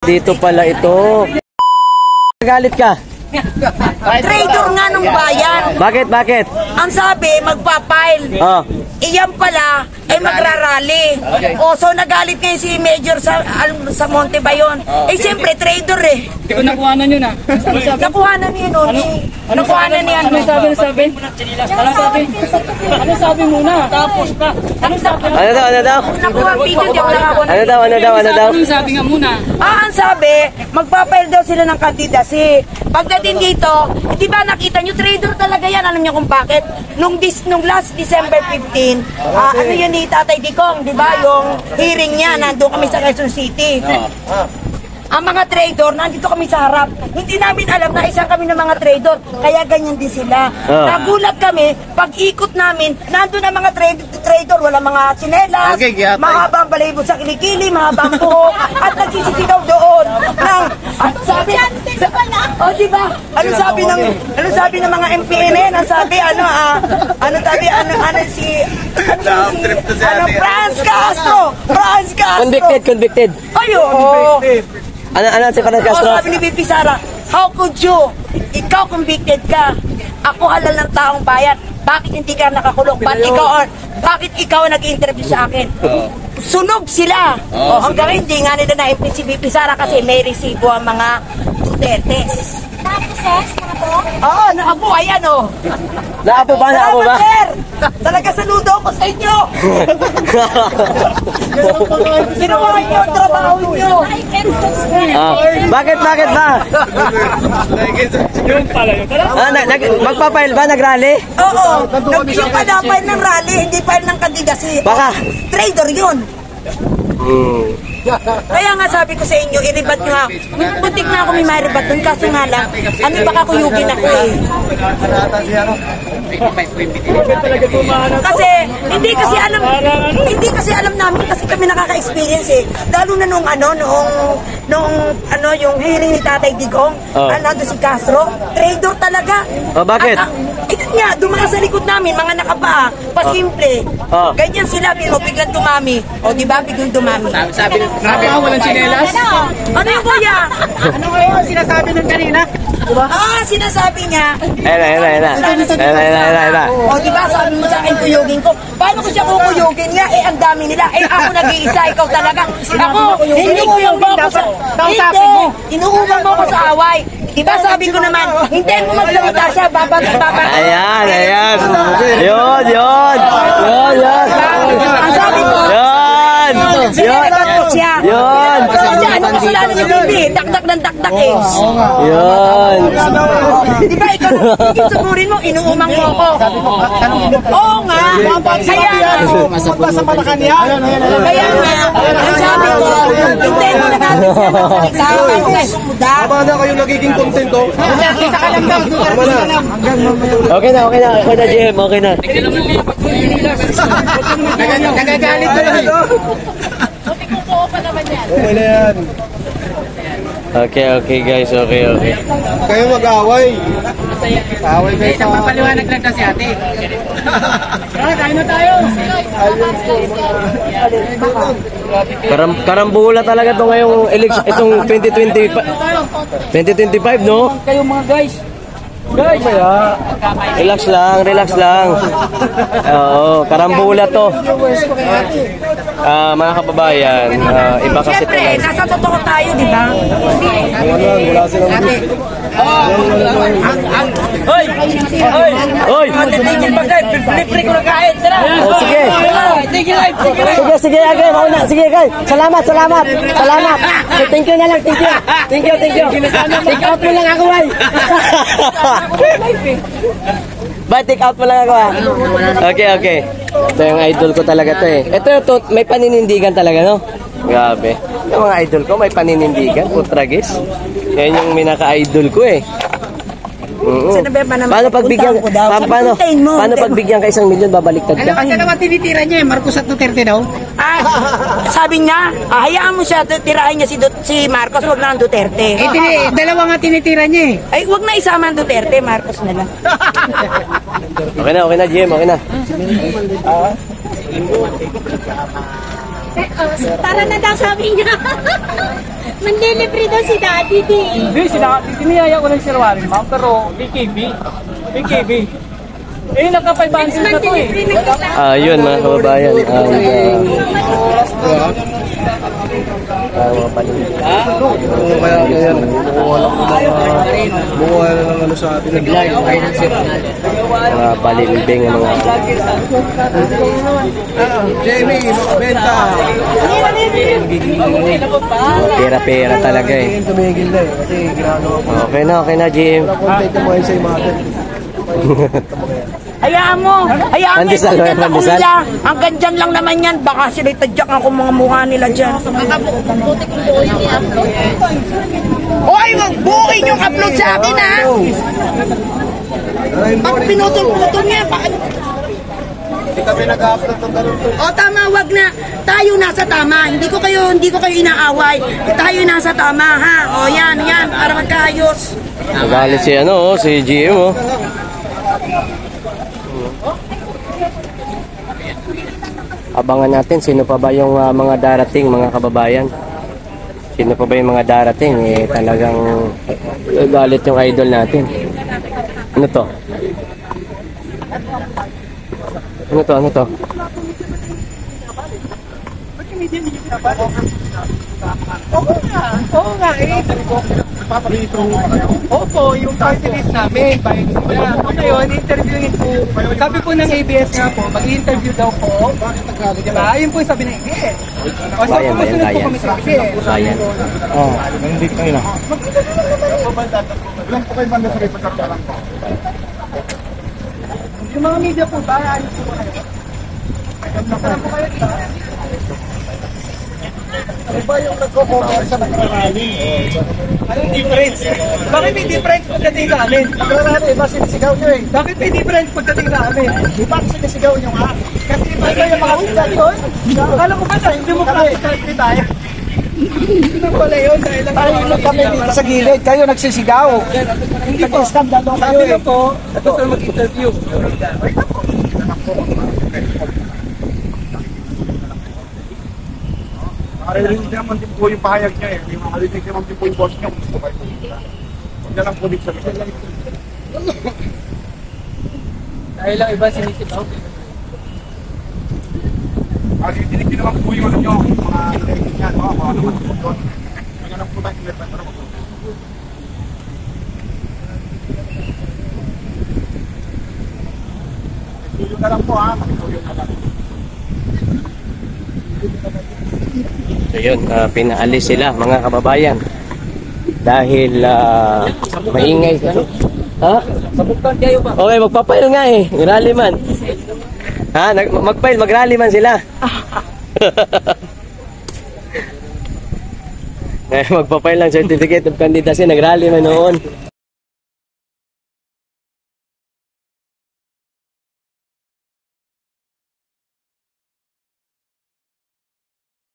Dito pala ito. Galit ka? Trader nga ng bayan. Bakit? Bakit? Ang sabi, magpapile. Oh. Iyan pala, ay magrarally. O, so nagalit ngayon si Major sa Monte Bayon. Eh, siyempre, trader eh. Hindi ko nakuhanan yun ah. Nakuhanan yun, no? Nakuhanan niya. Ano sabi? Ano sabi muna? Tapos pa. Ano sabi? Ano daw? Nakuha ang video, di ako nakakuha. Ano daw? Ano sabi nga muna? Ang sabi, magpapile daw sila ng kandidasi. Pagdating dito, di ba nakita nyo, trader talaga yan. Alam niyo kung bakit? Nung last December 15, ano yun ni Tatay Dikong, di ba? Yung hearing niya, nandun kami sa Quezon City. Ang mga trader, nandito kami sa harap. Hindi namin alam na isang kami ng mga trader. Kaya ganyan din sila. Nagulat kami, pag ikot namin, nandun ang mga trader, wala mga tsinelas, mahabang balahibo sa kilikili, mahabang buhok, at nagsisisigaw doon. Sabi, diba? Ano sabi ng mga MPNN? Ang sabi, Franz Castro! Convicted. Ayun! Ano si Franz Castro? Sabi ni Bibi Sara, how could you? Ikaw convicted ka. Ako halal ng taong bayan. Bakit hindi ka nakakulong? Bakit ikaw nag-interview sa akin? Sunog sila. Hanggang hindi nga nila na-impeach si Bibi Sara kasi may resibo ang mga Dutertes. Oo, naapo, ayan o. Naapo ba? Talaga saludo ako sa inyo. Ginawa nyo ang trabaho nyo. Bakit ba? Yung pala yun. Magpapile ba? Nagrally? Oo, yung pala file ng rally, hindi file ng kandidasi. Baka? Trader yun. Kaya nga sabi ko sa inyo, i-rebat nyo ha. Butik na ako may ma-rebat dun, kaso nga lang, ano baka kuyugin ako eh. Kasi, hindi kasi alam namin kasi kami nakaka-experience eh. Lalo na yung hearing ni Tatay Digong, nandun si Castro, trader talaga. Bakit? Ito nga, dumaan sa likod namin, mga nakapaa, pasimple. Ganyan sila, biglang dumami. O diba, biglang dumami. Sabi walang tsinelas? Ano yung kuya? Ano ngayon sinasabi ng kanina? Sinasabi niya. Ayan. O diba, sabi mo sa akin, kuyugin ko. Paano ko siya kukuyugin nga? Eh, ang dami nila. Eh, ako nag-iisa, ikaw talaga. Ako, inuumang mo ako sa... Inuumang mo ako sa away. Diba sabi ko naman, hintayin mo magsalita siya, babat. Ayan. Yun. Ang sabi ko, siya. Ano kasalanan niya, Bibi? Dakdak ng dakdak eh. Yun. Diba, ikaw susugurin mo, inuumang mo ako. Oo nga. Kaya nga. Ang sabi ko, hintayin mo na natin siya magsalita. Tama na kayong nagiging kontento. Okay na, JM. Okay na. Nagagalit na lang. Okay na yan. Okay guys, okay. Kayo mag-away. Away kayo sa... Papaliwanag lang kasi ate. Kain na tayo. Karambula talaga to ngayong election, itong 2025, no? Kayo mga guys. Relax lang. Oo, karambula to. Mga kababayan, iba kasi Siyempre, talaga. nasa totoo tayo, di ba? Wala silang Hoy! Titigil ba kayo? Libre ko na kahit. Tara! Sige! Sige, agay, mauna. Sige, agay. Salamat. Thank you na lang, thank you. Take out mo lang ako, ay. Take out mo lang ako, ha? Okay. Ito yung idol ko talaga to eh. Ito, may paninindigan talaga, no? Grabe. Yung mga idol ko, may paninindigan. Putragis. Yan yung minaka-idol ko eh. Paano pagbigyan ka 1 milyon, babaliktad ka? Ano naman tinitira niya eh? Marcos at Duterte daw? Sabi niya, hayaan mo siya, tirahin niya si Marcos, wag na ang Duterte. Dalawa nga tinitira niya eh. Ay, wag na isama ang Duterte, Marcos na lang. Okay na, Jim, okay na. Tara na daw sabi niya. Manlilibre daw si Daddy di. Hindi, tiniyaya ko ng sirwarin, ma'am, pero BKB. BKB. Eh, nagka 500 na to eh. Yun mga kababayan. Mga panindigan. Oo, kaya yan. Bukuha na ng ano sa atin. Mga balimbing, mga Jamie, benta. pera-pera talaga eh. Tumigil na eh. Kasi ginagawa ko. Okay na, Jim. Content mo yun sa imatin. Hayaan mo Pandesal, yung content ako pandesal. nila. Hanggang dyan lang naman yan. Baka sila'y tadyak ako mga mukha nila dyan. Hoy, wag buuin yung upload sa akin, ha? Pag pinutol-putol niya, bakit? Hindi kami nag-upload ng ganun. O tama, wag na. Tayo nasa tama. Hindi ko kayo inaaway. Tayo nasa tama, ha? O yan, para magkaayos. Nagalit si GM oh. Abangan natin sino pa ba yung mga darating, mga kababayan. Sino pa ba yung mga darating? Talagang galit yung idol natin. Ano to? Ano to? Oo nga eh. Opo, yung party list namin. Ngayon, interviewin po. Sabi po ng ABS nga po, mag-interview daw po. Diba? Ayun po yung sabi ng ABS. O sa Bayan ba yan? sumunod po Bayan. kami sa ABS. Bayan. Oo, hindi kayo na. Ilan po kayo banda sa may pagkakalang po? Yung mga media po ba, ayun po kayo. Saan po kayo dito? Ano ba yung nagko-cover sa nag-rally? Anong difference? Bakit may difference pagdating sa amin? Nag-rally, iba sinisigaw nyo eh. Bakit may difference pagdating sa amin? Iba sinisigaw nyo nga. Kasi iba kayo mga ulat yun. Alam mo ba na, hindi mo country tayo. Hindi pala yun dahil lang Tayo lang kami dito sa gilid, kayo nagsisigaw. Hindi po, stand down kayo sabi eh. na po, ito sa mag-interview. Maririnig naman din po yung pahayag niya eh. Yung makalinig naman din po yung boss niya. Gusto kayo po. Huwag na lang po din sa likod. Dahil lang iba sinisigaw. Dinig din naman po yung ano nyo, mga interview niya, no? Mga naman po doon. Huwag na lang po tayo ilet na po. Tuyo na lang po ha, makituyo na lang. So yun, pinaalis sila mga kababayan. Dahil maingay. Ha? Sabuktan kayo ba? Okay, magpapail nga eh. Rally man. Ha? Mag-file, mag-rally man sila. Magpapail lang certificate of candidacy. Nag-rally man noon.